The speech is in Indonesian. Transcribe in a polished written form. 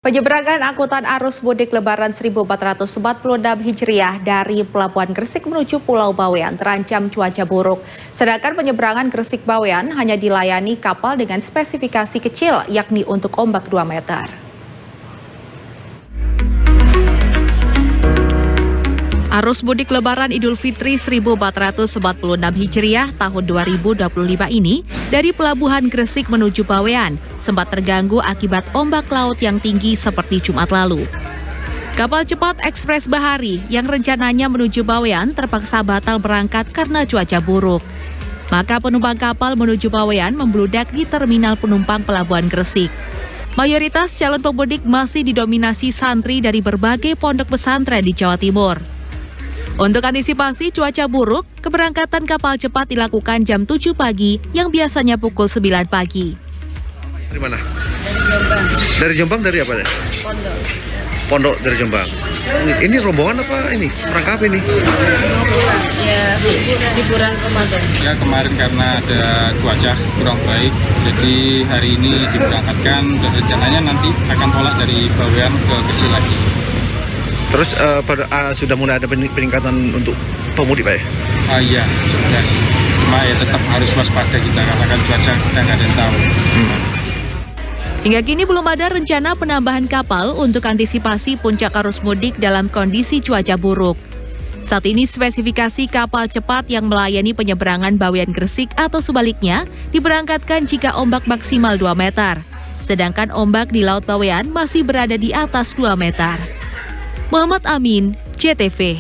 Penyeberangan angkutan arus mudik Lebaran 1446 Hijriah dari Pelabuhan Gresik menuju Pulau Bawean terancam cuaca buruk. Sedangkan penyeberangan Gresik Bawean hanya dilayani kapal dengan spesifikasi kecil, yakni untuk ombak 2 meter. Arus mudik Lebaran Idul Fitri 1446 Hijriah tahun 2025 ini dari Pelabuhan Gresik menuju Bawean sempat terganggu akibat ombak laut yang tinggi seperti Jumat lalu. Kapal cepat Ekspres Bahari yang rencananya menuju Bawean terpaksa batal berangkat karena cuaca buruk. Maka penumpang kapal menuju Bawean membludak di terminal penumpang Pelabuhan Gresik. Mayoritas calon pemudik masih didominasi santri dari berbagai pondok pesantren di Jawa Timur. Untuk antisipasi cuaca buruk, keberangkatan kapal cepat dilakukan jam 7 pagi yang biasanya pukul 9 pagi. Dari mana? Dari Jombang. Dari Jombang dari apa deh? Pondok. Pondok dari Jombang. Ini rombongan apa ini? Merangkap ini? Mau pulang, ya liburan Ramadan. Ya kemarin karena ada cuaca kurang baik, jadi hari ini diberangkatkan dan rencananya nanti akan tolak dari Bawean ke Gresik lagi. Terus sudah mulai ada peningkatan untuk pemudik Pak ya? Iya, sudah sih. Cuma ya tetap harus waspada kita karena kan cuaca kita nggak ada yang tahu. Hingga kini belum ada rencana penambahan kapal untuk antisipasi puncak arus mudik dalam kondisi cuaca buruk. Saat ini spesifikasi kapal cepat yang melayani penyeberangan Bawean Gresik atau sebaliknya diberangkatkan jika ombak maksimal 2 meter. Sedangkan ombak di Laut Bawean masih berada di atas 2 meter. Muhammad Amin, JTV.